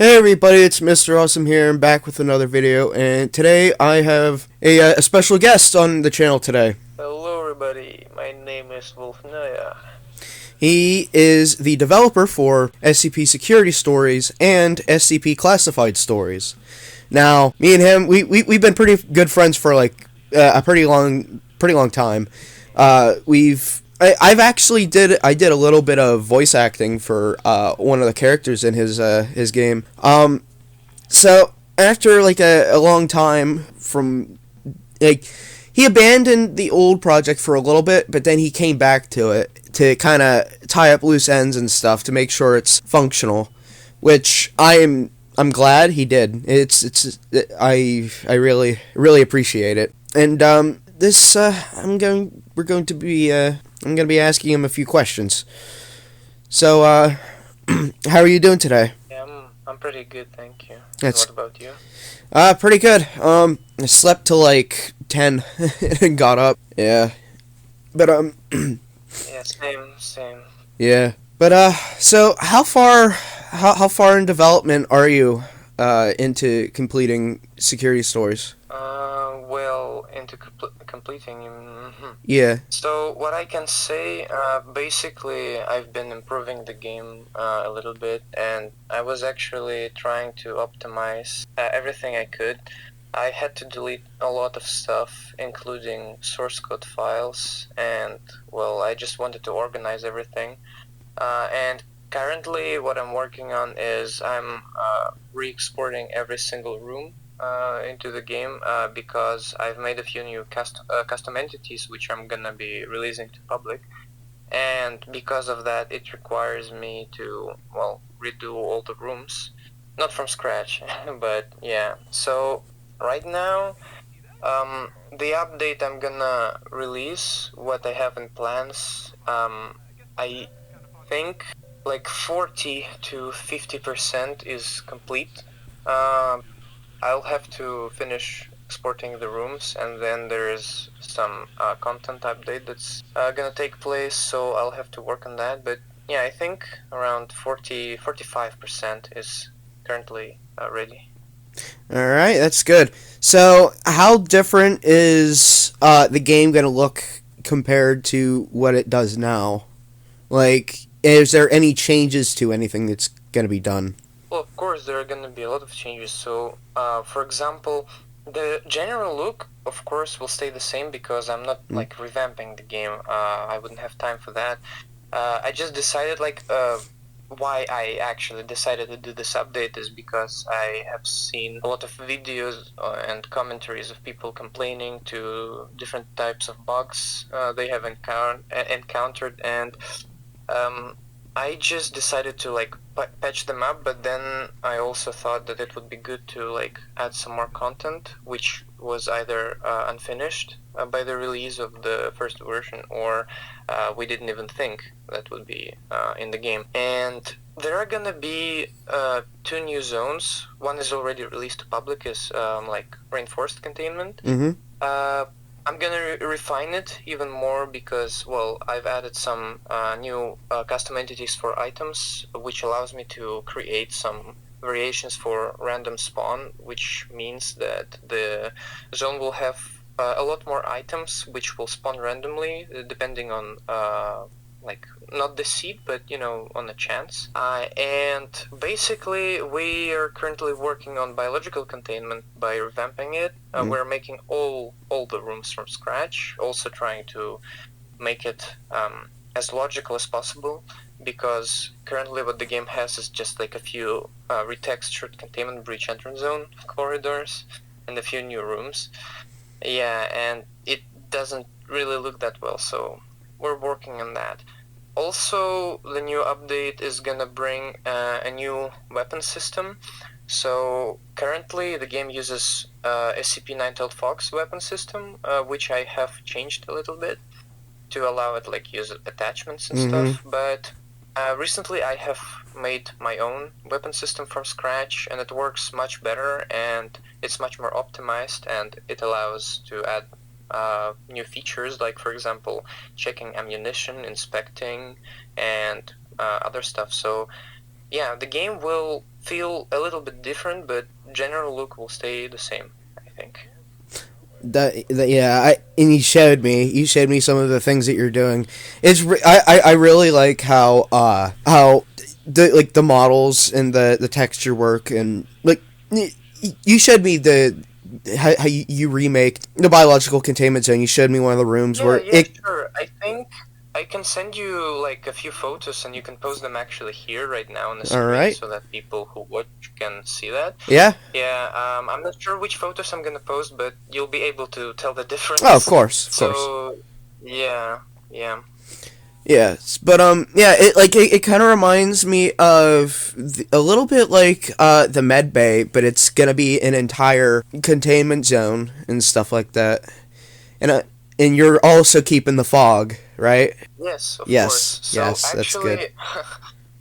Hey everybody, it's Mr. Awesome here. I'm back with another video, and today I have a special guest on the channel today. Hello everybody, my name is Wolfnaya. He is the developer for SCP Security Stories and SCP Classified Stories. Now, me and him, we've been pretty good friends for like a pretty long time. I've actually did a little bit of voice acting for one of the characters in his game. So after like a long time from like he abandoned the old project for a little bit, but then he came back to it to kind of tie up loose ends and stuff to make sure it's functional, which I'm glad he did. I really appreciate it. And this I'm going to be asking him a few questions. So how are you doing today? Yeah, I'm pretty good, thank you. And That's what about you? pretty good. I slept till like 10 and got up. Yeah. But Yeah, same. yeah. But so how far in development are you into completing security stories? Well, into completing. Yeah. So what I can say, basically, I've been improving the game a little bit, and I was actually trying to optimize everything I could. I had to delete a lot of stuff, including source code files, and well, I just wanted to organize everything. And currently, what I'm working on is I'm re-exporting every single room into the game because I've made a few new custom entities which I'm gonna be releasing to public, and because of that, it requires me to redo all the rooms, not from scratch, but yeah. So right now, the update I'm gonna release, what I have in plans, I think like 40 to 50% is complete. I'll have to finish exporting the rooms, and then there is some content update that's gonna take place, so I'll have to work on that. But yeah, I think around 45% is currently ready. All right, that's good. So, how different is the game going to look compared to what it does now? Like, is there any changes to anything that's going to be done? Well, of course, there are going to be a lot of changes. So, for example, the general look, of course, will stay the same because I'm not like revamping the game. I wouldn't have time for that. I just decided why I actually decided to do this update is because I have seen a lot of videos and commentaries of people complaining to different types of bugs they have encountered, and I just decided to like patch them up, but then I also thought that it would be good to like add some more content, which was either unfinished by the release of the first version, or we didn't even think that would be in the game. And there are gonna be two new zones. One is already released to public, is like reinforced containment. Mm-hmm. I'm gonna refine it even more because, well, I've added some new custom entities for items, which allows me to create some variations for random spawn, which means that the zone will have a lot more items which will spawn randomly depending on like not the seed, but you know, on a chance. And basically, we are currently working on biological containment by revamping it. We're making all the rooms from scratch, also trying to make it as logical as possible, because currently what the game has is just like a few retextured containment breach entrance zone corridors and a few new rooms. Yeah, and it doesn't really look that well, so we're working on that. Also, the new update is gonna bring a new weapon system. So currently the game uses SCP-912 Fox weapon system, which I have changed a little bit to allow it like use attachments and stuff. But recently I have made my own weapon system from scratch, and it works much better, and it's much more optimized, and it allows to add new features, like for example checking ammunition, inspecting, and other stuff. So yeah, the game will feel a little bit different, but general look will stay the same, I think. Yeah, and you showed me some of the things that you're doing. I really like how the models and the texture work, and like you showed me the how you remake the biological containment zone. You showed me one of the rooms Yeah, where yeah, it. sure. I think I can send you like a few photos and you can post them actually here right now on the All screen right. so that people who watch can see that. Yeah. Yeah, I'm not sure which photos I'm gonna post, but you'll be able to tell the Oh, of difference. course, of course. So, yeah, yeah. Yes, but yeah, it kind of reminds me of a little bit like the med bay, but it's gonna be an entire containment zone and stuff like that. And and you're also keeping the fog, right? Yes, of course. Yes, So yes, that's good. actually,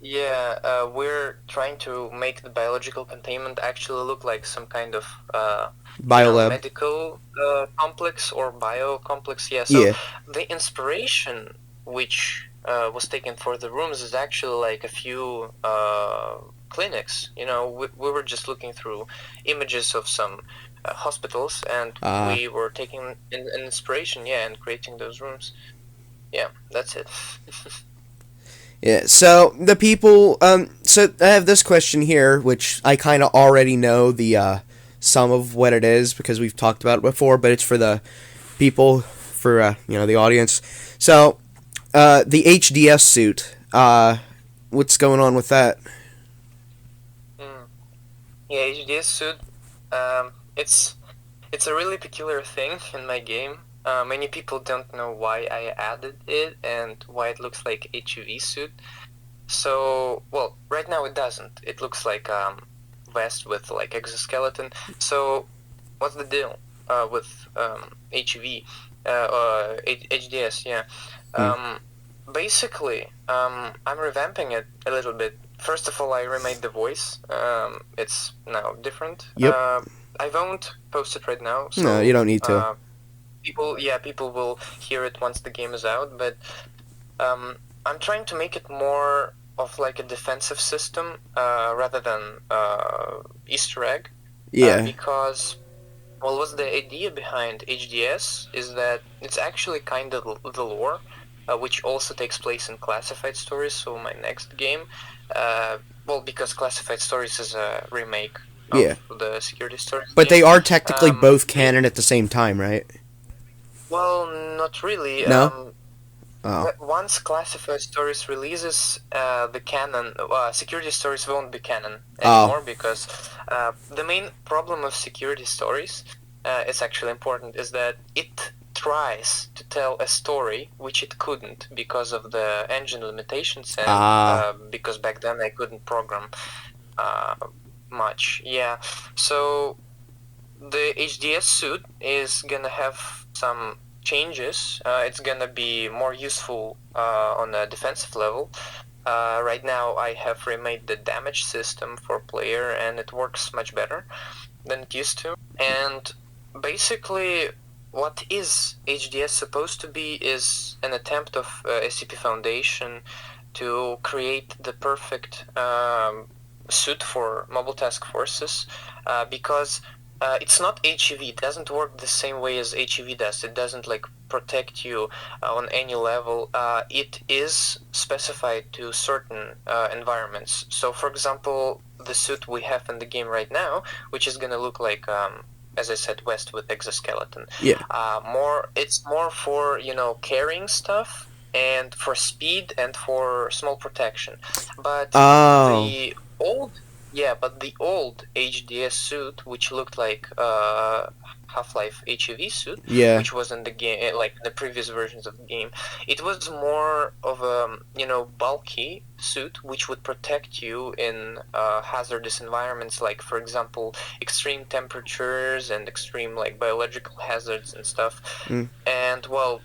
yeah, we're trying to make the biological containment actually look like some kind of, Biolab. medical complex or bio complex. Yeah. So Yeah. the inspiration which was taken for the rooms is actually like a few clinics. We were just looking through images of some hospitals, and Uh, we were taking an inspiration, yeah, and creating those rooms. Yeah, that's it. yeah. So the people. So I have this question here, which I kind of already know the sum of what it is because we've talked about it before, but it's for the people, for the audience. So the HDS suit. What's going on with that? Mm. Yeah, HDS suit. It's a really peculiar thing in my game. Many people don't know why I added it and why it looks like HUV suit. So, well, right now it doesn't. It looks like vest with like exoskeleton. So, what's the deal with HUV, HDS? Yeah. Hmm. Um, Basically, I'm revamping it a little bit. First of all, I remade the voice. It's now different. Yep. I won't post it right now, No, you so don't need to. people will hear it once the game is out. But I'm trying to make it more of like a defensive system rather than Easter egg, Yeah. because well, what's the idea behind HDS is that it's actually kind of the lore, which also takes place in classified stories. So my next game, well, because classified stories is a remake Yeah. of the security stories But game. they are technically both They, canon at the same time, right? well, not really. No. Oh. Once classified stories releases, the canon security stories won't be canon Oh. anymore because the main problem of security stories, it's actually important, is that it tries to tell a story which it couldn't because of the engine limitations and Ah. because back then I couldn't program uh, much. Yeah, so the HDS suit is gonna have some changes. It's gonna be more useful on a defensive level. Right now, I have remade the damage system for player, and it works much better than it used to. And basically, what is HDS supposed to be is an attempt of SCP Foundation to create the perfect suit for mobile task forces, because it's not HEV. It doesn't work the same way as HEV does. It doesn't like protect you on any level. It is specified to certain environments. So, for example, the suit we have in the game right now, which is gonna look like, as I said, West with exoskeleton. Yeah. It's more for carrying stuff and for speed and for small protection. But Oh. the old yeah, but the old HDS suit, which looked like Half-Life HEV suit, Yeah. which was in the game, like the previous versions of the game, it was more of a bulky suit, which would protect you in hazardous environments, like for example, extreme temperatures and extreme like biological hazards and stuff. Mm. And well,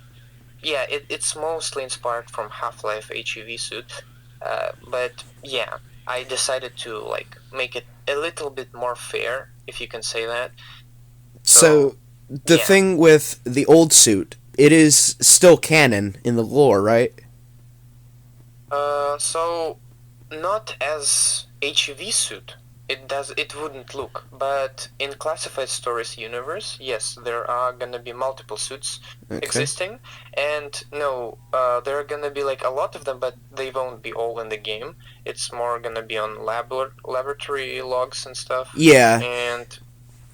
yeah, it's mostly inspired from Half-Life HEV suit, but yeah, I decided to like make it a little bit more fair, if you can say that. So So the yeah, thing with the old suit, it is still canon in the lore, right? so not as HEV suit, it wouldn't look. But in classified stories universe, yes, there are gonna be multiple suits Okay. existing, and no, there are gonna be like a lot of them, but they won't be all in the game. It's more gonna be on laboratory logs and stuff, Yeah. and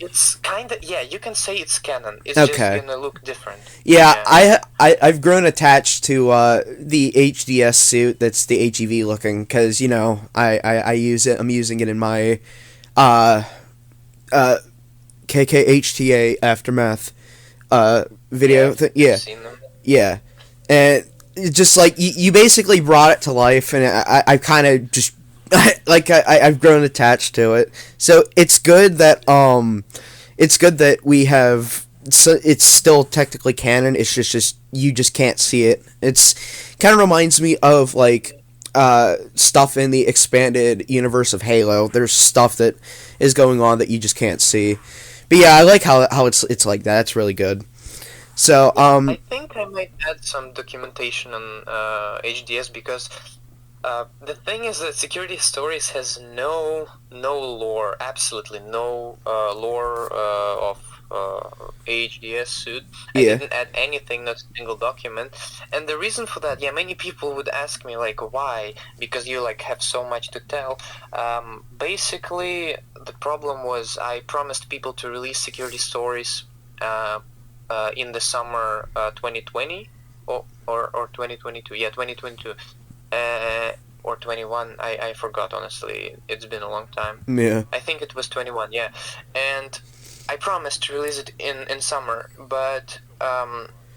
it's kind of, yeah, you can say it's canon. It's just Okay. gonna look different. Yeah, Yeah. I've grown attached to the HDS suit that's the HEV looking because I use it. I'm using it in my uh, uh, KKHTA aftermath video. Yeah, I've Yeah, seen them. yeah, and it's just like you basically brought it to life, and I kind of just like I've grown attached to it. So it's good that we have. So it's still technically canon. It's just you just can't see it. It's kind of reminds me of like stuff in the expanded universe of Halo. There's stuff that is going on that you just can't see. But yeah, I like how it's like that. It's really good. So I think I might add some documentation on HDS because the thing is that Security Stories has no lore, absolutely no lore of HDS suit. I yeah, didn't add anything, not a single document, and the reason for that, yeah, many people would ask me like, why? Because you like have so much to tell. Basically, the problem was I promised people to release Security Stories in the summer 2020 or 2022. Yeah, 2022. Or 21. I forgot, honestly. It's been a long time. yeah, I think it was 21, yeah. And I promised to release it in summer, but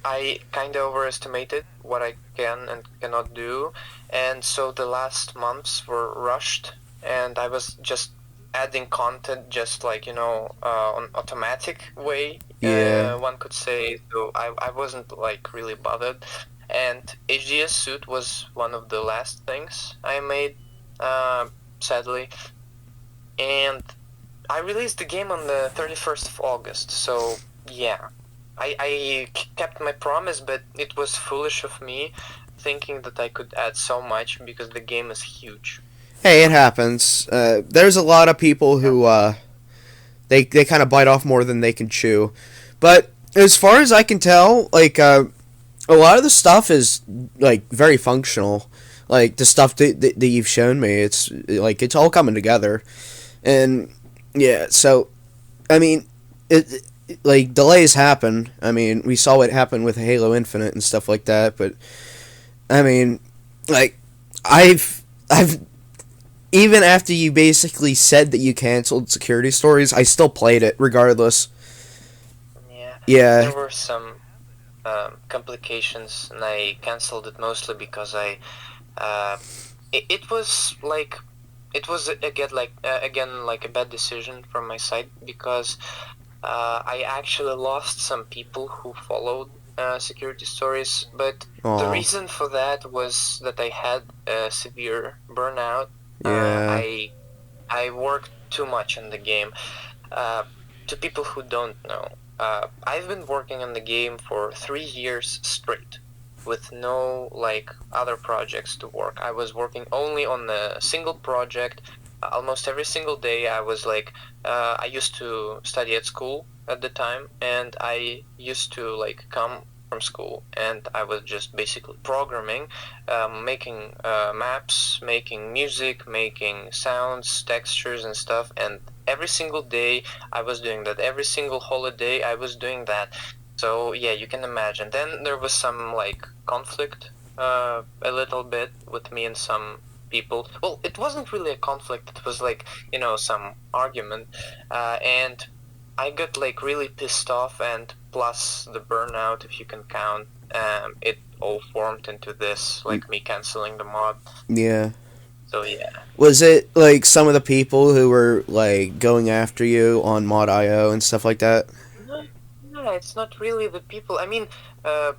I kind of overestimated what I can and cannot do. And so the last months were rushed, and I was just adding content just like, on automatic way, yeah, one could say. So I wasn't like really bothered. And HDS suit was one of the last things I made, uh, sadly. And I released the game on the 31st of August, so yeah. I kept my promise, but it was foolish of me thinking that I could add so much because the game is huge. hey, it happens. There's a lot of people Yeah. who they kind of bite off more than they can chew. But as far as I can tell, like a lot of the stuff is like very functional. Like the stuff that you've shown me, it's like it's all coming together, and yeah. So I mean, like delays happen. I mean, we saw what happened with Halo Infinite and stuff like that. But I mean, like I've even after you basically said that you canceled Security Stories, I still played it regardless. Yeah, Yeah, there were some complications, and I canceled it mostly because uh, it was like it was again like a bad decision from my side because I actually lost some people who followed Security Stories, but the oh, reason for that was that I had a severe burnout. yeah, I worked too much on the game. Uh, to people who don't know, I've been working on the game for 3 years straight with no like other projects to work. I was working only on a single project almost every single day. I was like, I used to study at school at the time, and I used to like come from school, and I was just basically programming, making maps, making music, making sounds, textures, and stuff. And every single day I was doing that. Every single holiday I was doing that. So yeah, you can imagine. Then there was some like conflict, a little bit with me and some people. Well, it wasn't really a conflict. It was like, some argument, and I got like really pissed off, and plus the burnout, if you can count, it all formed into this like me canceling the mod. yeah. So yeah. Was it like some of the people who were like going after you on Mod.io and stuff like that? No, no, it's not really the people. I mean, uh,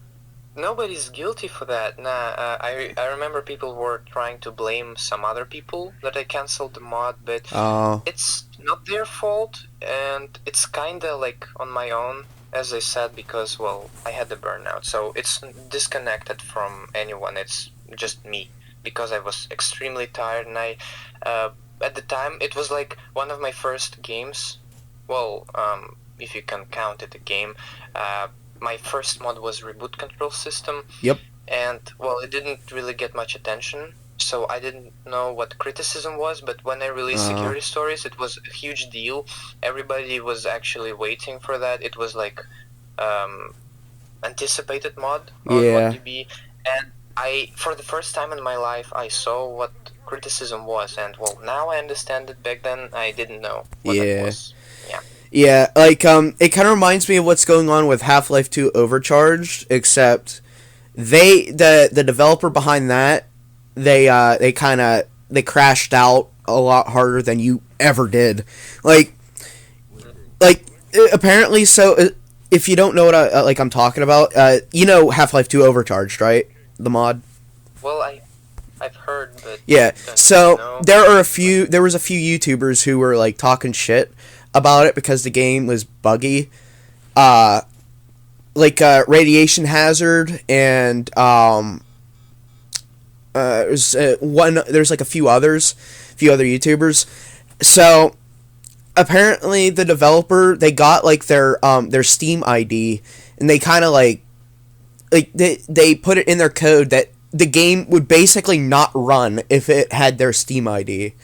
nobody's guilty for that. Nah, I remember people were trying to blame some other people that I canceled the mod, but Oh, it's not their fault, and it's kinda like on my own, as I said, because, well, I had the burnout, so it's disconnected from anyone. It's just me, because I was extremely tired, and I at the time it was like one of my first games. Well, if you can count it a game. My first mod was Reboot Control System. Yep. And well, it didn't really get much attention, so I didn't know what criticism was. But when I released Security Stories, it was a huge deal. Everybody was actually waiting for that. It was like anticipated mod on ModDB, and for the first time in my life, I saw what criticism was, and well, now I understand it. Back then, I didn't know what it was. Yeah. Yeah, like it kind of reminds me of what's going on with Half-Life 2 Overcharged, except the developer behind that, they crashed out a lot harder than you ever did. Like apparently, so if you don't know what I'm talking about, you know Half-Life 2 Overcharged, right? The mod. Well, I've heard, but yeah. So there was a few YouTubers who were like talking shit about it because the game was buggy. Radiation Hazard and there's like a few other YouTubers. So apparently the developer, they got like their Steam ID, and they kind of like they put it in their code that the game would basically not run if it had their Steam ID.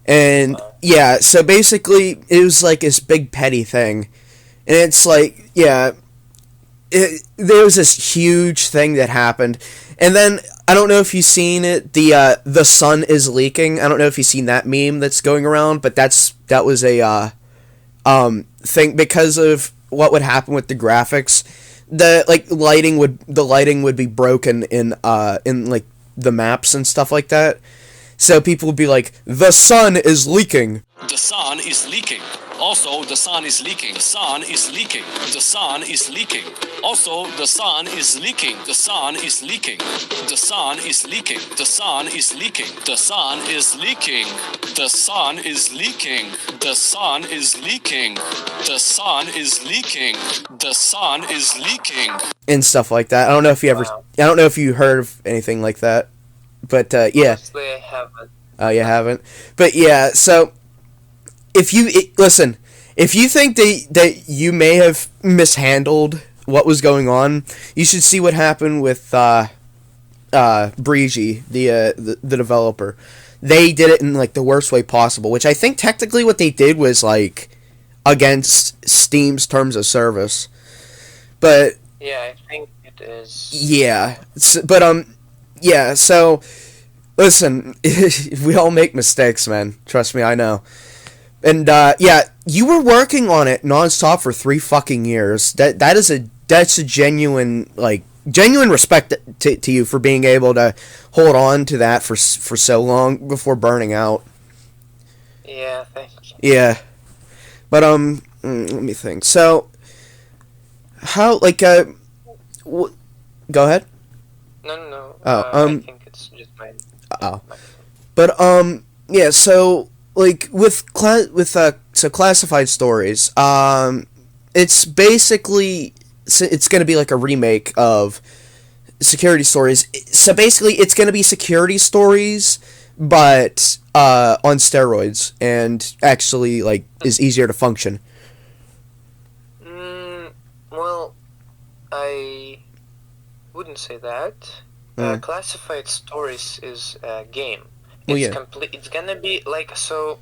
And yeah, so basically it was like this big petty thing. And it's like, yeah, there was this huge thing that happened. And then I don't know if you've seen it, the sun is leaking. I don't know if you've seen that meme that's going around, but that was a thing because of what would happen with the graphics. The lighting would be broken in like the maps and stuff like that. So people would be like, the sun is leaking. The sun is leaking. Also, the sun is leaking. The sun is leaking. The sun is leaking. Also, the sun is leaking. The sun is leaking. The sun is leaking. The sun is leaking. The sun is leaking. The sun is leaking. The sun is leaking. The sun is leaking. The sun is leaking. And stuff like that. I don't know if you heard of anything like that. But yeah. Honestly, I haven't. Oh, you haven't? But yeah, so if you think that you may have mishandled what was going on, you should see what happened with Breezy, the developer. They did it in like the worst way possible, which I think technically what they did was like against Steam's terms of service. But yeah, I think it is. Yeah, yeah, so listen, we all make mistakes, man. Trust me, I know. And yeah, you were working on it nonstop for 3 fucking years. That's a genuine respect to you for being able to hold on to that for so long before burning out. Yeah, thank you. Yeah. But let me think. So how go ahead. No. Oh, I think it's just my. But yeah. So so classified stories. It's basically it's gonna be like a remake of Security Stories. So basically, it's gonna be Security Stories, but on steroids, and actually is easier to function. Well, I wouldn't say that. Classified Stories is a game. It's It's gonna be so.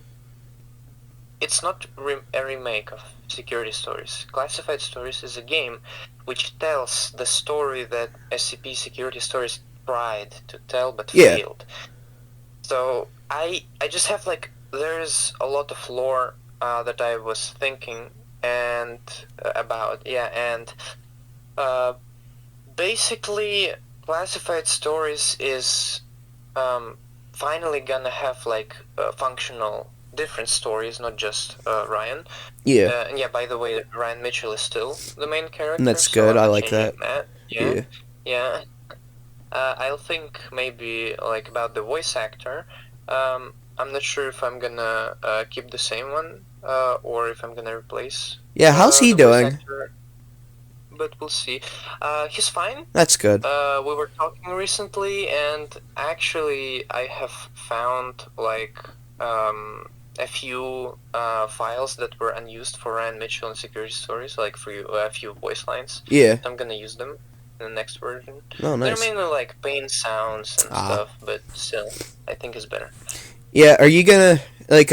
It's not a remake of Security Stories. Classified Stories is a game which tells the story that SCP Security Stories tried to tell but failed. So I just have there's a lot of lore that I was thinking and about, and basically Classified Stories is finally gonna have functional different stories, not just Ryan. Yeah. And yeah, by the way, Ryan Mitchell is still the main character. And that's good. I like that. Yeah. I'll think maybe about the voice actor. I'm not sure if I'm gonna keep the same one or if I'm gonna replace. Yeah, how's he doing? But we'll see. He's fine. That's good. We were talking recently, and actually, I have found a few files that were unused for Ryan Mitchell and security stories, like for a few voice lines. Yeah. So I'm gonna use them in the next version. Oh, They're nice. mainly like pain sounds and Ah. stuff, but still, I think it's better. Yeah. Are you gonna like?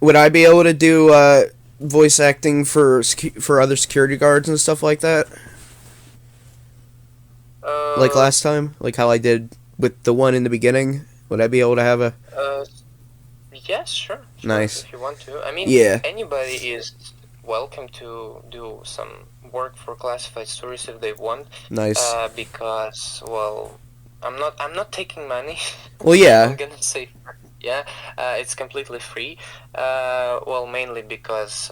Would I be able to do voice acting for other security guards and stuff like that? Like last time, like how I did with the one in the beginning. Would I be able to have a Yes, sure. nice? If you want to. I mean, Yeah. anybody is welcome to do some work for classified stories if they want. Nice. Because, well, I'm not taking money. Well, I'm yeah. gonna say, yeah, it's completely free. Well, mainly because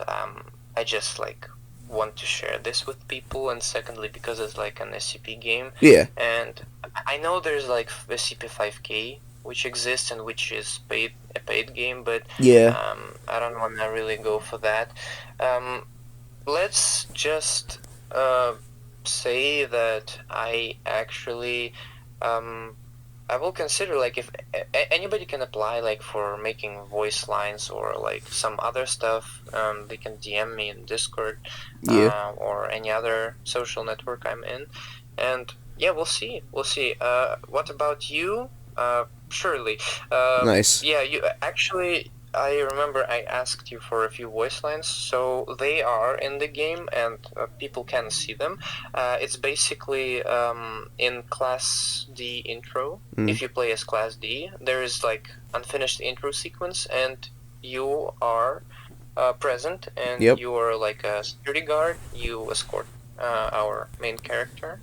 I just like want to share this with people, and secondly because it's like an SCP game, Yeah. and I know there's like SCP-5K which exists and which is a paid game, but Yeah. I don't want to really go for that. Let's just say that I actually I will consider like if anybody can apply like for making voice lines or like some other stuff. They can DM me in Discord Yeah. or any other social network I'm in, and yeah, we'll see. We'll see. What about you? Surely. Nice. Yeah, you actually. I remember I asked you for a few voice lines, so they are in the game and people can see them. It's basically in Class D intro. Mm. If you play as Class D, there is like unfinished intro sequence, and you are present, and Yep. you are like a security guard. You escort our main character,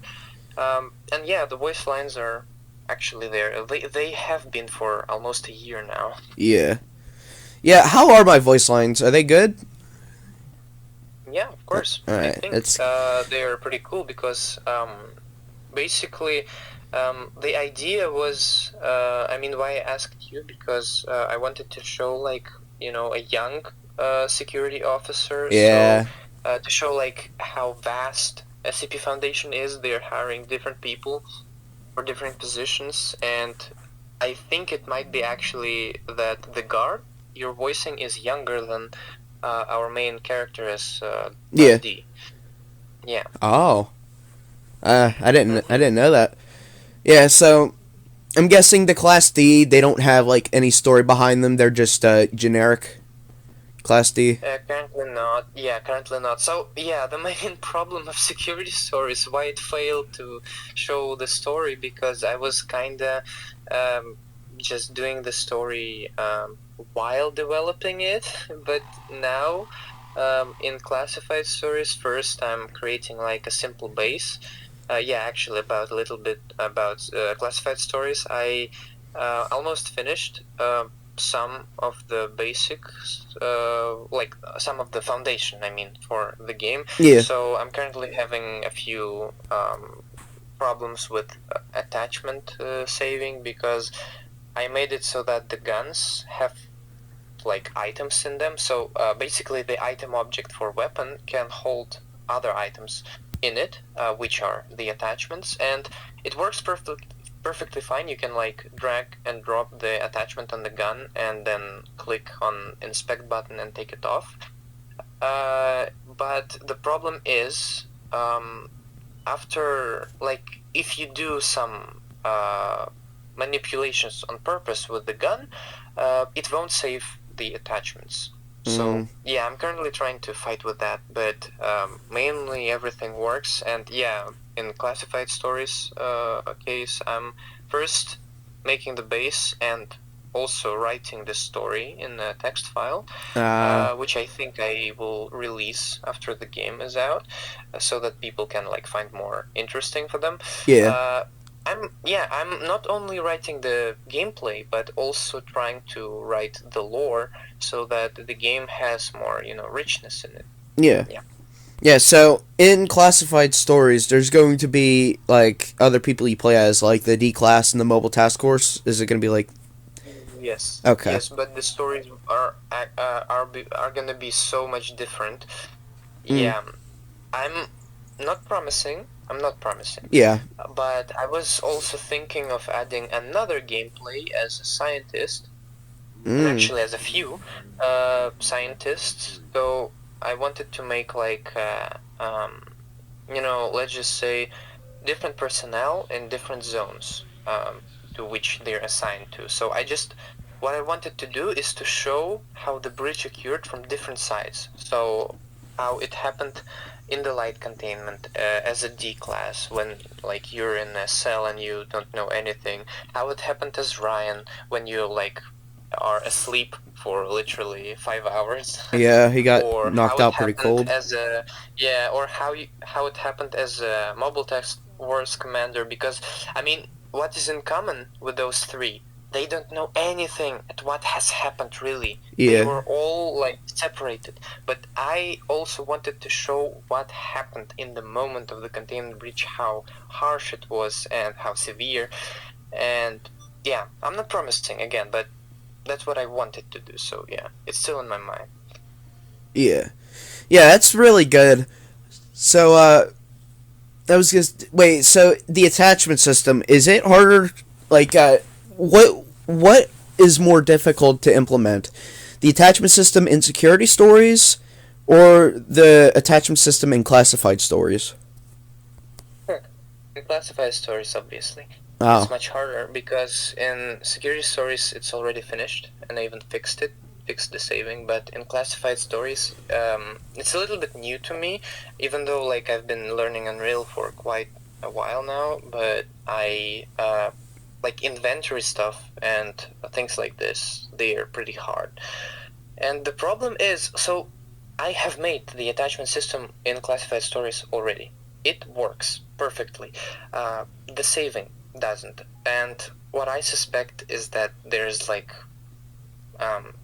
and yeah, the voice lines are actually there. They have been for almost a year now. Yeah. Yeah. How are my voice lines? Are they good? Yeah, of course. All I right. think It's they are pretty cool because basically the idea was I mean, why I asked you, because I wanted to show like, you know, a young security officer. yeah. So to show like how vast SCP Foundation is. They're hiring different people for different positions, and I think it might be actually that the guard you're voicing is younger than our main character as Yeah. D. Yeah. Oh. I didn't know that. Yeah. So I'm guessing the Class D, they don't have like any story behind them. They're just generic Class D. Currently not. Yeah, currently not. So, yeah, the main problem of security story is why it failed to show the story, because I was kinda just doing the story while developing it, but now in classified stories, first I'm creating like a simple base. Yeah, actually, about a little bit about classified stories. I almost finished some of the basics, like some of the foundation, I mean, for the game. Yeah. So I'm currently having a few problems with attachment saving, because I made it so that the guns have like items in them. So basically the item object for weapon can hold other items in it, which are the attachments, and it works perfectly fine. You can like drag and drop the attachment on the gun and then click on inspect button and take it off. But the problem is after, like, if you do some manipulations on purpose with the gun, it won't save the attachments. So yeah, I'm currently trying to fight with that, but mainly everything works. And yeah, in classified stories case, I'm first making the base and also writing the story in a text file, which I think I will release after the game is out, so that people can like find more interesting for them. Yeah. I'm not only writing the gameplay, but also trying to write the lore so that the game has more, you know, richness in it. Yeah. Yeah. Yeah, so in classified stories, there's going to be like other people you play as, like the D class and the mobile task force. Is it going to be like? Yes. Okay. Yes, but the stories are gonna be so much different. Yeah, I'm not promising. Yeah. But I was also thinking of adding another gameplay as a scientist, and actually as a few scientists. So I wanted to make like let's just say different personnel in different zones to which they're assigned to. So what I wanted to do is to show how the breach occurred from different sides. So how it happened in the light containment as a D class when like you're in a cell and you don't know anything. How it happened as Ryan when you like are asleep for literally 5 hours. Yeah, he got or knocked how it out pretty happened cold. as a or how it happened as a mobile task force commander, because I mean, what is in common with those three? They don't know anything at what has happened really. They Yeah. were all like separated. But I also wanted to show what happened in the moment of the containment breach, how harsh it was and how severe. And yeah, I'm not promising again, but that's what I wanted to do. So yeah, it's still in my mind. Yeah. Yeah, that's really good. So, I was just wait. So the attachment system, is it harder? Like, what is more difficult to implement, the attachment system in security stories, or the attachment system in classified stories? In classified stories, obviously, it's Oh, much harder because in security stories it's already finished and I even fixed the saving. But in classified stories, it's a little bit new to me, even though like I've been learning Unreal for quite a while now. But I like inventory stuff and things like this, they are pretty hard. And the problem is, so I have made the attachment system in classified stories already. It works perfectly. The saving doesn't. And what I suspect is that there's like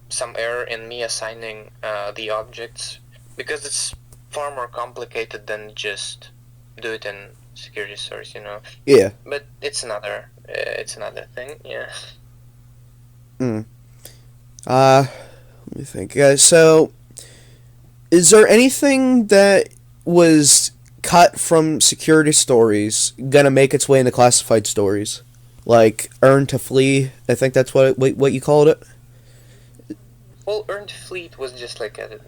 some error in me assigning the objects, because it's far more complicated than just do it in security stories, you know. yeah. But it's another thing, yeah. Mm. Let me think. So, is there anything that was cut from security stories gonna make its way into classified stories, like Earn to Flee? I think that's what you called it. Well, Earned Fleet was just like a,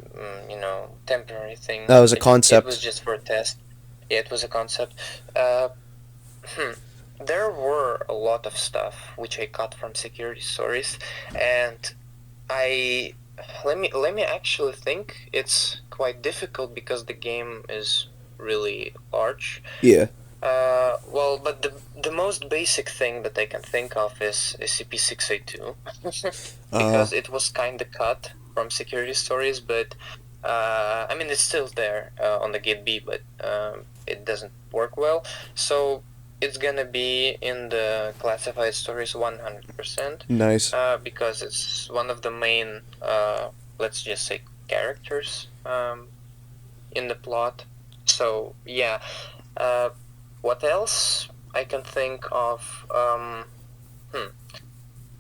temporary thing. That was a It was concept. just for a test. Yeah, it was a concept. Uh, hmm. There were a lot of stuff which I cut from security stories, and I let me actually think. It's quite difficult because the game is really large. Yeah. Well, but the most basic thing that I can think of is SCP-682, Uh. because it was kind of cut from security stories, but I mean it's still there on the Git B, but it doesn't work well. So it's gonna be in the classified stories 100%, Nice. because it's one of the main, let's just say, characters in the plot. So yeah. Uh, what else I can think of?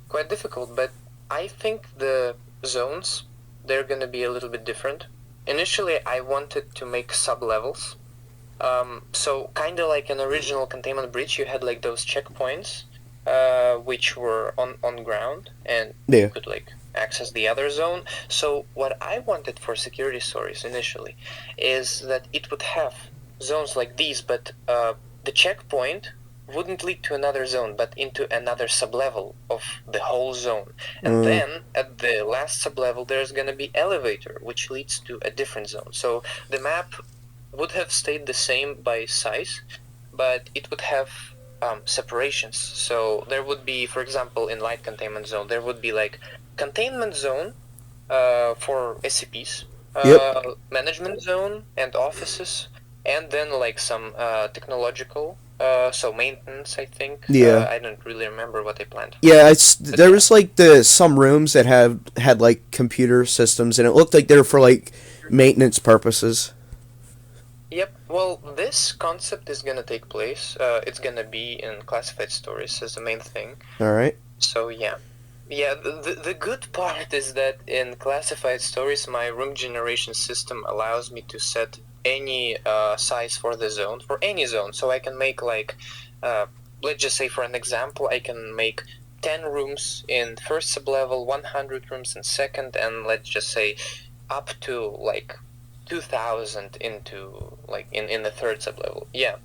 Quite difficult, but I think the zones, they're gonna be a little bit different. Initially, I wanted to make sub-levels. So kind of like an original containment breach, you had like those checkpoints, which were on ground, and Yeah. you could like access the other zone. So what I wanted for security stories initially is that it would have zones like these, but the checkpoint wouldn't lead to another zone, but into another sublevel of the whole zone. And then at the last sublevel, there's going to be elevator, which leads to a different zone. So the map would have stayed the same by size, but it would have separations. So there would be, for example, in light containment zone, there would be like containment zone for SCPs, Yep. management zone and offices, and then like some technological, so maintenance, I think. Yeah. I don't really remember what I planned for. Yeah, But there yeah. was like some rooms that have had like computer systems, and it looked like they were for like maintenance purposes. Yep. Well, this concept is gonna take place. It's gonna be in classified stories as the main thing. All right. So yeah. Yeah, the good part is that in classified stories, my room generation system allows me to set any size for the zone, for any zone. So I can make like, let's just say for an example, I can make 10 rooms in first sublevel, 100 rooms in second, and let's just say up to like 2,000 into like in the third sublevel. Yeah,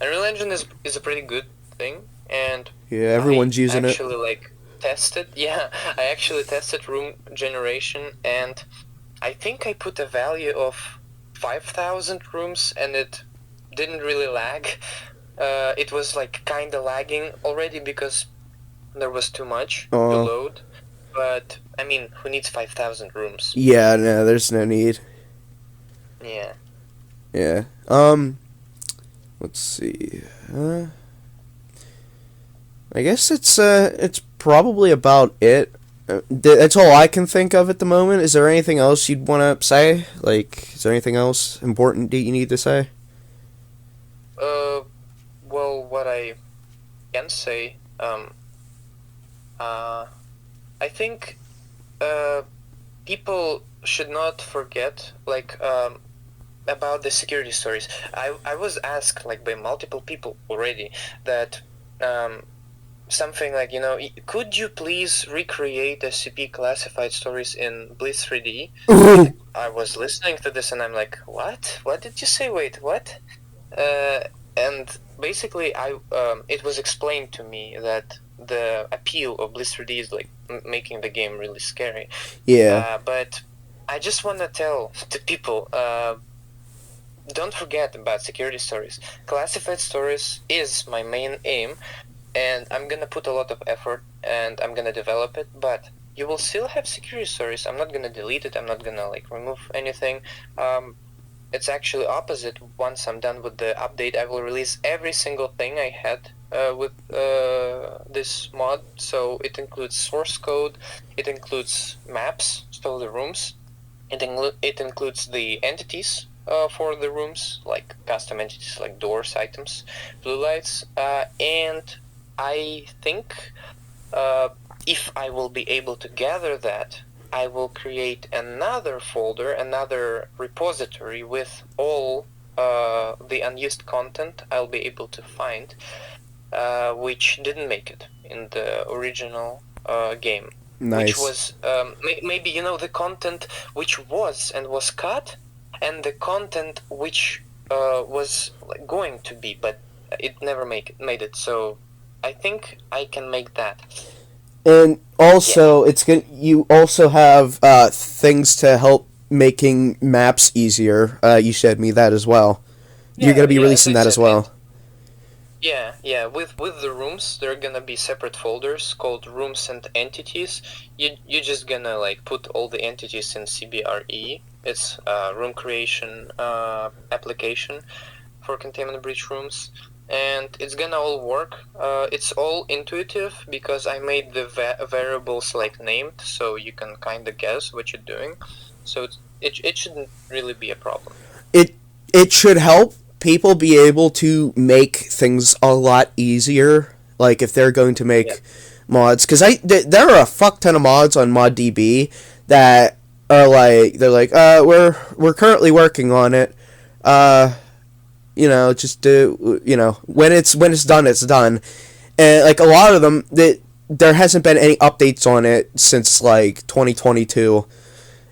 Unreal Engine is a pretty good thing, and Yeah, everyone's using it. actually like tested. Yeah, I actually tested room generation, and I think I put a value of 5,000 rooms, and it didn't really lag. It was like kind of lagging already because there was too much to load. But I mean, who needs 5,000 rooms? Yeah, no, there's no need. Yeah. Yeah. Let's see. I guess it's probably about it. That's all I can think of at the moment. Is there anything else you'd want to say? Like, is there anything else important that you need to say? Well, what I can say, I think, people should not forget, like, about the security stories. I was asked, like, by multiple people already that, something like, could you please recreate SCP classified stories in Blitz 3D? I was listening to this and I'm like, what? What did you say? Wait, what? And basically, it was explained to me that the appeal of Blitz 3D is like making the game really scary. Yeah. But I just want to tell the people, don't forget about security stories. Classified stories is my main aim, and I'm gonna put a lot of effort and I'm gonna develop it, but you will still have security stories. I'm not gonna delete it, I'm not gonna like remove anything. It's actually opposite. Once I'm done with the update, I will release every single thing I had with this mod. So it includes source code, it includes maps, so the rooms, it includes the entities for the rooms, like custom entities like doors, items, blue lights, and I think if I will be able to gather that, I will create another folder, another repository with all the unused content I'll be able to find, which didn't make it in the original game. Nice. Which was maybe the content which was cut, and the content which was going to be, but it never made it. So I think I can make that. And also, you also have things to help making maps easier. You showed me that as well. You're gonna be releasing that as well. Yeah. With the rooms, there are gonna be separate folders called rooms and entities. You're just gonna like put all the entities in CBRE. It's room creation application for containment breach rooms. And it's gonna all work. It's all intuitive because I made the variables like named, so you can kind of guess what you're doing. So it shouldn't really be a problem. It should help people be able to make things a lot easier. Like if they're going to make mods, because there are a fuck ton of mods on ModDB that are like we're currently working on it. Just do, when it's done, it's done. And, like, a lot of them, there hasn't been any updates on it since, like, 2022.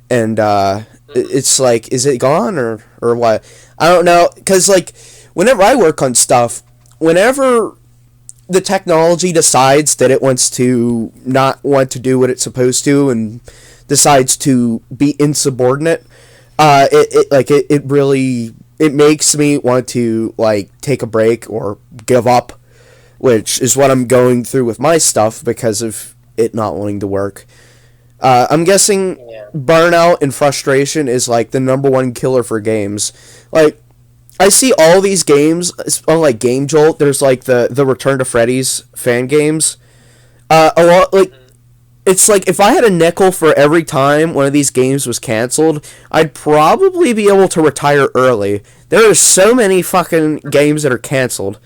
And, it's like, is it gone or what? I don't know. Because, like, whenever I work on stuff, whenever the technology decides that it wants to not want to do what it's supposed to and decides to be insubordinate, it really... It makes me want to, like, take a break or give up, which is what I'm going through with my stuff because of it not wanting to work. I'm guessing burnout and frustration is, like, the number one killer for games. Like, I see all these games on, like, Game Jolt. There's, like, the Return to Freddy's fan games. A lot, like... It's like, if I had a nickel for every time one of these games was canceled, I'd probably be able to retire early. There are so many fucking games that are canceled.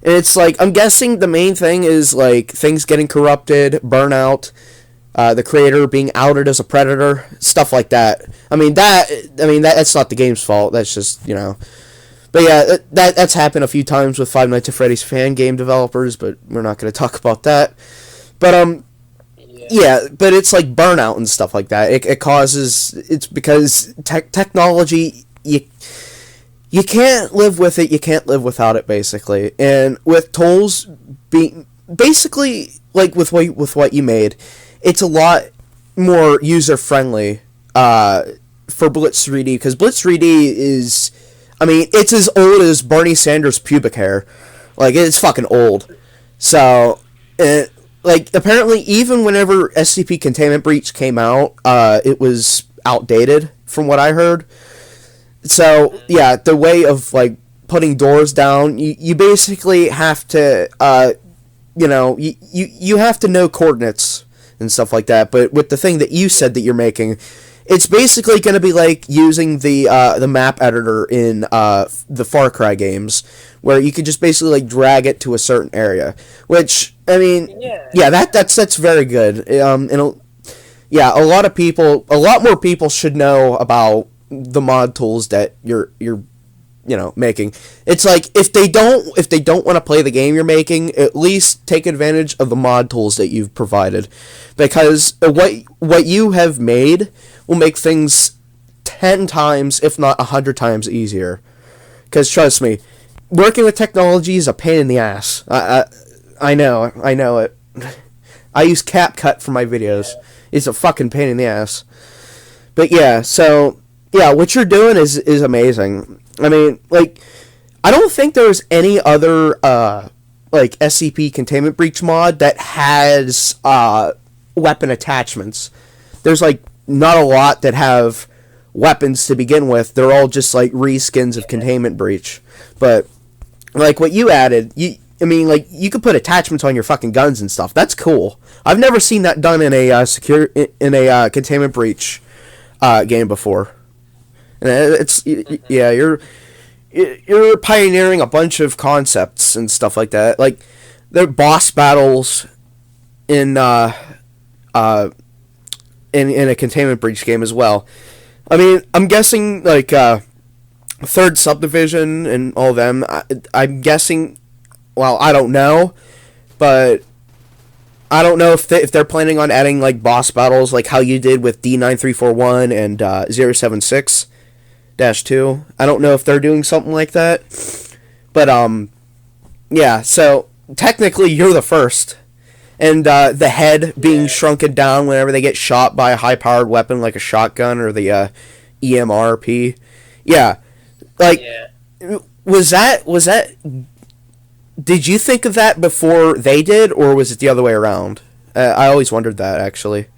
And it's like, I'm guessing the main thing is, like, things getting corrupted, burnout, the creator being outed as a predator, stuff like that. That's not the game's fault, that's just, But yeah, that's happened a few times with Five Nights at Freddy's fan game developers, but we're not going to talk about that. But Yeah. yeah, but it's like burnout and stuff like that. It causes, it's because technology, you can't live with it, you can't live without it, basically. And with tools being basically like with what you made, it's a lot more user friendly for Blitz 3D, because Blitz 3D is, I mean, it's as old as Bernie Sanders' pubic hair. Like, it's fucking old. So, like, apparently, even whenever SCP Containment Breach came out, it was outdated, from what I heard. So, yeah, the way of, like, putting doors down, you basically have to, you have to know coordinates and stuff like that. But with the thing that you said that you're making, it's basically going to be like using the map editor in the Far Cry games, where you could just basically like drag it to a certain area. Which, I mean, yeah, that's very good. Yeah, a lot more people should know about the mod tools that you're making. It's like, if they don't want to play the game you're making, at least take advantage of the mod tools that you've provided, because what you have made will make things 10 times, if not 100 times easier. Because trust me, working with technology is a pain in the ass. I know it. I use CapCut for my videos. It's a fucking pain in the ass. But yeah, so yeah, what you're doing is amazing. I mean, like, I don't think there's any other like SCP Containment Breach mod that has weapon attachments. There's like not a lot that have weapons to begin with. They're all just like reskins of Containment Breach. But like what you added, I mean, like, you could put attachments on your fucking guns and stuff. That's cool. I've never seen that done in a Containment Breach game before. And it's yeah, you're pioneering a bunch of concepts and stuff like that. Like, the boss battles in a Containment Breach game as well. I mean, I'm guessing, like, Third Subdivision and all of them, I'm guessing, well, I don't know, but I don't know if they're planning on adding, like, boss battles like how you did with D9341 and 076-2. I don't know if they're doing something like that. But, yeah, so technically you're the first. And the head being shrunken down whenever they get shot by a high-powered weapon like a shotgun or the EMRP. Yeah. Like, was that... Did you think of that before they did, or was it the other way around? I always wondered that, actually.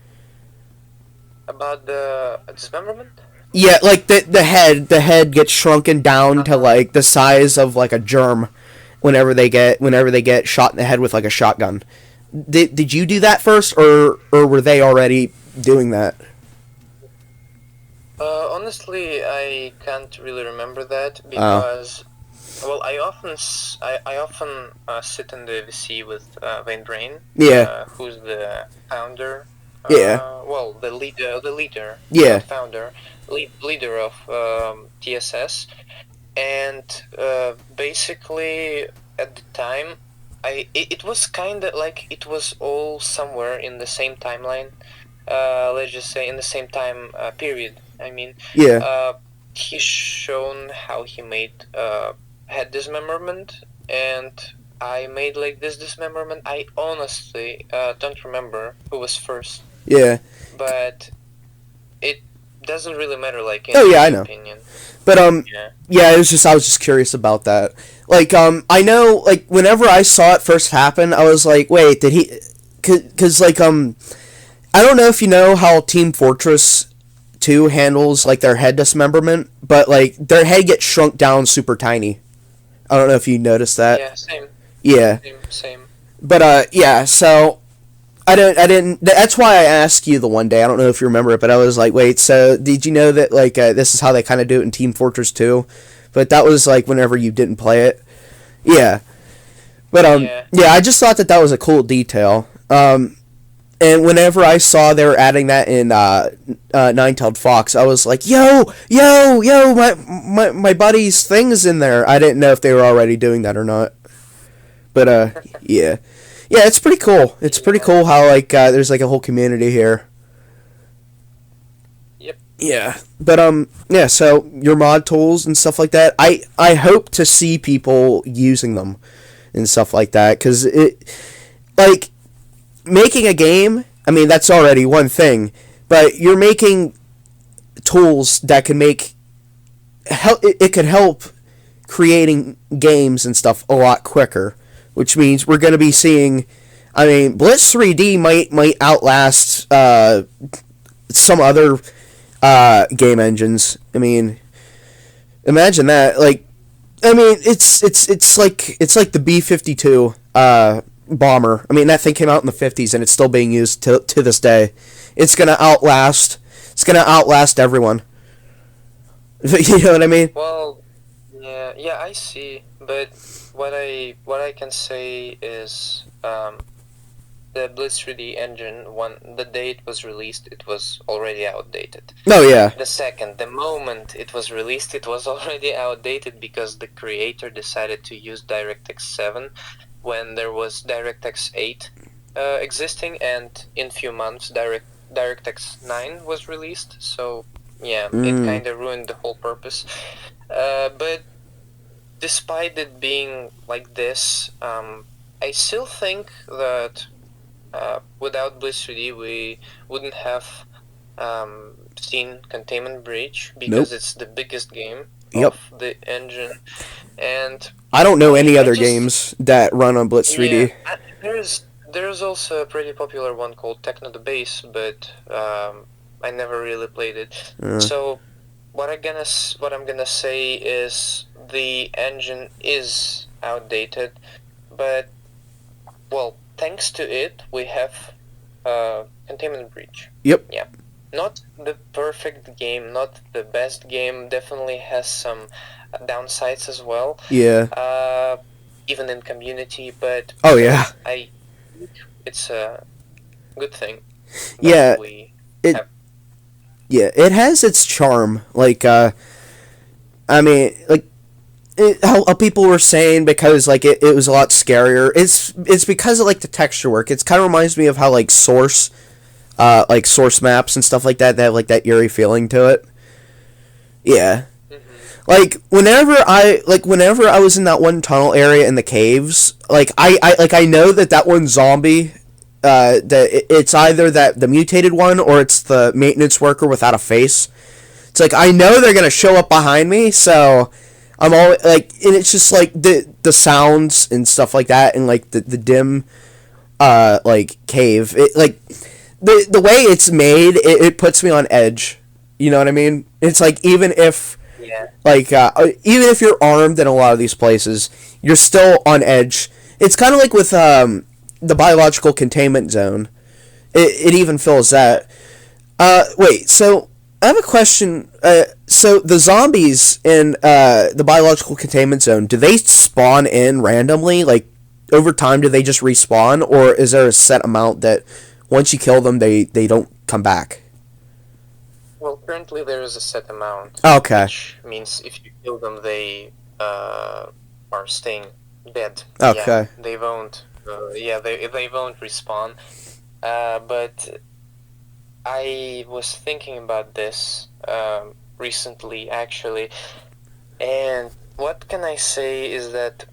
About the dismemberment? Yeah, like the head gets shrunken down to like the size of like a germ whenever they get shot in the head with like a shotgun. Did you do that first, or were they already doing that? Honestly, I can't really remember that because, well, I often sit in the VC with Vane Drain, who's the founder. Well, the leader. Yeah. Founder, leader of TSS, and basically at the time, it was kind of like it was all somewhere in the same timeline. Let's just say in the same time period. I mean, he's shown how he made head dismemberment, and I made like this dismemberment. I honestly don't remember who was first. Yeah. But it doesn't really matter, like, in I know. opinion. But it was just, I was just curious about that. Like, I know, like, whenever I saw it first happen, I was like, wait, did he? Cause like, I don't know if you know how Team Fortress 2 handles like their head dismemberment, but like their head gets shrunk down super tiny. I don't know if you noticed that. Yeah, same. Yeah. Same. But so I didn't. That's why I asked you the one day. I don't know if you remember it, but I was like, wait. So did you know that like this is how they kind of do it in Team Fortress 2? But that was like whenever you didn't play it. Yeah. But I just thought that was a cool detail. And whenever I saw they were adding that in Nine-Tailed Fox, I was like, yo, my buddy's thing is in there. I didn't know if they were already doing that or not. But, yeah. Yeah, it's pretty cool. It's pretty cool how like there's like a whole community here. Yep. Yeah, but yeah. So your mod tools and stuff like that. I hope to see people using them and stuff like that because it like making a game. I mean, that's already one thing, but you're making tools that can make help. It could help creating games and stuff a lot quicker, which means we're going to be seeing. I mean, Blitz 3D might outlast some other game engines. I mean, imagine that. Like, I mean, it's like the B-52 bomber. I mean, that thing came out in the 50s and it's still being used to this day. It's gonna outlast. It's gonna outlast everyone. You know what I mean? Well, yeah, I see. But what I can say is the Blitz 3D engine, when the day it was released, it was already outdated. No, yeah. The moment it was released, it was already outdated because the creator decided to use DirectX 7 when there was DirectX 8 existing, and in few months DirectX 9 was released. So yeah, it kind of ruined the whole purpose. But despite it being like this, I still think that without Blitz 3D we wouldn't have seen Containment Breach because it's the biggest game of the engine. And I don't know any other games that run on Blitz 3D. Yeah, there's also a pretty popular one called Techno the Base, but I never really played it. So what I'm gonna say is the engine is outdated, but well, thanks to it, we have Containment Breach. Yep. Yeah. Not the perfect game, not the best game. Definitely has some downsides as well. Yeah. Even in community, but oh yeah, I think it's a good thing. Yeah. Yeah, it has its charm. Like, I mean, like, how people were saying because like it was a lot scarier. It's because of like the texture work. It kind of reminds me of how like source maps and stuff like that. They have like that eerie feeling to it. Yeah. Like whenever I was in that one tunnel area in the caves, like I know that one zombie, it's either the mutated one or it's the maintenance worker without a face. It's like I know they're gonna show up behind me, so I'm always like, and it's just like the sounds and stuff like that, and like the dim, like cave. It like the way it's made, it puts me on edge. You know what I mean? It's like even if. Yeah. Like, even if you're armed in a lot of these places, you're still on edge. It's kind of like with the biological containment zone. It even feels that. Wait, so I have a question. So the zombies in the biological containment zone, do they spawn in randomly? Like, over time, do they just respawn? Or is there a set amount that once you kill them, they don't come back? Well, currently there is a set amount. Okay. Which means if you kill them, they are staying dead. Okay. Yeah, they won't. They won't respawn. But I was thinking about this recently, actually, and what can I say is that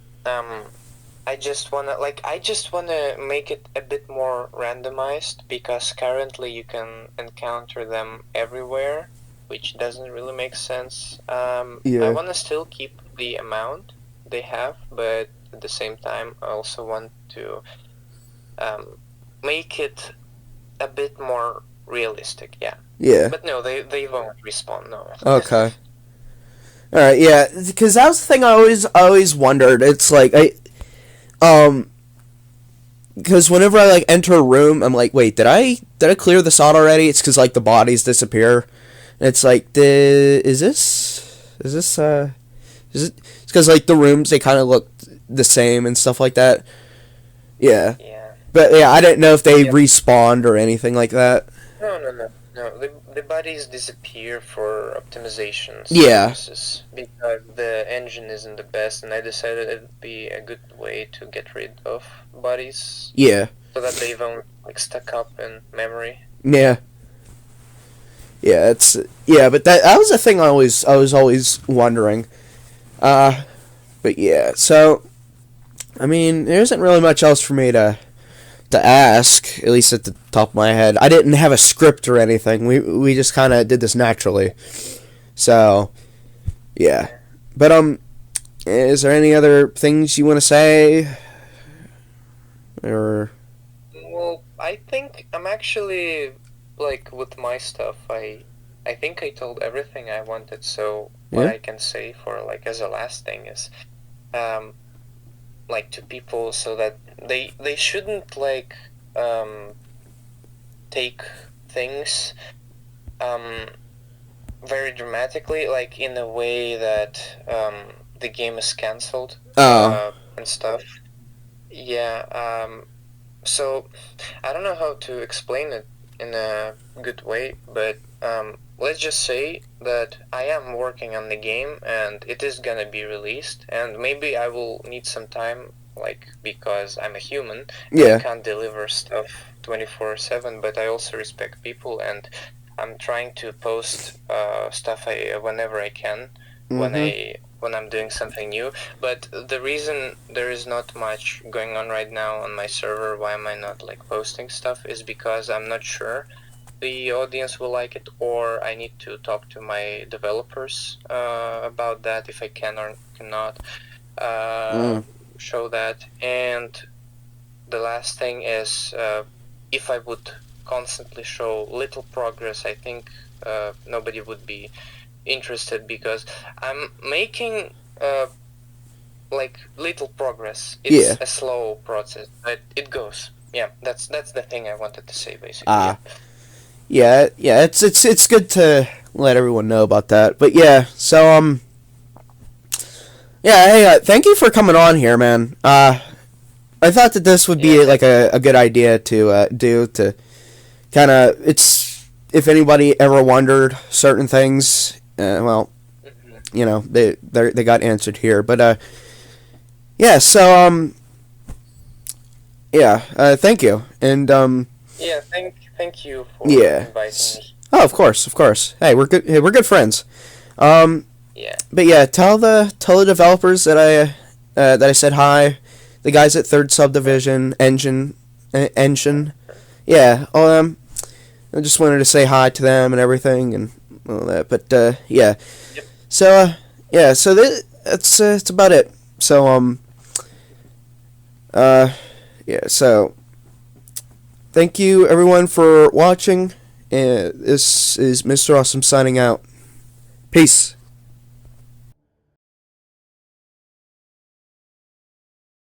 I just wanna make it a bit more randomized, because currently you can encounter them everywhere, which doesn't really make sense. Yeah. I wanna still keep the amount they have, but at the same time I also want to make it a bit more realistic. Yeah. Yeah. But no, they won't respawn. No. Okay. All right. Yeah, because that was the thing I always wondered. It's like because whenever I like enter a room, I'm like, wait, did I clear this out already? It's because like the bodies disappear. And it's like, is it? It's because like the rooms, they kind of look the same and stuff like that. Yeah. Yeah. But yeah, I didn't know if they respawned or anything like that. No. No, the bodies disappear for optimization Yeah. purposes because the engine isn't the best, and I decided it'd be a good way to get rid of bodies Yeah. so that they don't like stuck up in memory. Yeah. Yeah, but that was a thing I was always wondering. But yeah, so I mean, there isn't really much else for me to ask, at least at the top of my head. I didn't have a script or anything. We just kind of did this naturally. So, yeah. But is there any other things you want to say? Or Well, I think I'm actually like with my stuff. I think I told everything I wanted. So what Yeah. I can say for like as a last thing is, um, like to people so that they shouldn't like take things um very dramatically, like in a way that the game is cancelled oh, and stuff. Yeah. So I don't know how to explain it in a good way, but let's just say that I am working on the game and it is gonna be released, and maybe I will need some time, like because I'm a human and I yeah. can't deliver stuff 24/7, but I also respect people and I'm trying to post stuff whenever I can Mhm. when I'm doing something new. But the reason there is not much going on right now on my server, why am I not like posting stuff, is because I'm not sure the audience will like it, or I need to talk to my developers about that if I can or cannot Mm. show that. And the last thing is if I would constantly show little progress, I think nobody would be interested because I'm making like little progress. Yeah. It's a slow process, but it goes. Yeah, that's the thing I wanted to say basically. Ah. Yeah. It's good to let everyone know about that. But yeah. So yeah. Hey, thank you for coming on here, man. I thought that this would Yeah, be like a good idea to do to kind of it's if anybody ever wondered certain things, well, mhm. you know they got answered here. But yeah, so yeah, thank you, and Yeah, thank you for yeah, inviting me. oh, of course, of course. Hey, we're good. Hey, we're good friends. Um, Yeah. but yeah, tell the developers that I said hi. The guys at Third Subdivision Engine. Yeah. I just wanted to say hi to them and everything and all that. But yeah. Yep. So yeah. So that's about it. So yeah. So thank you everyone for watching. This is Mr. Awesome signing out. Peace.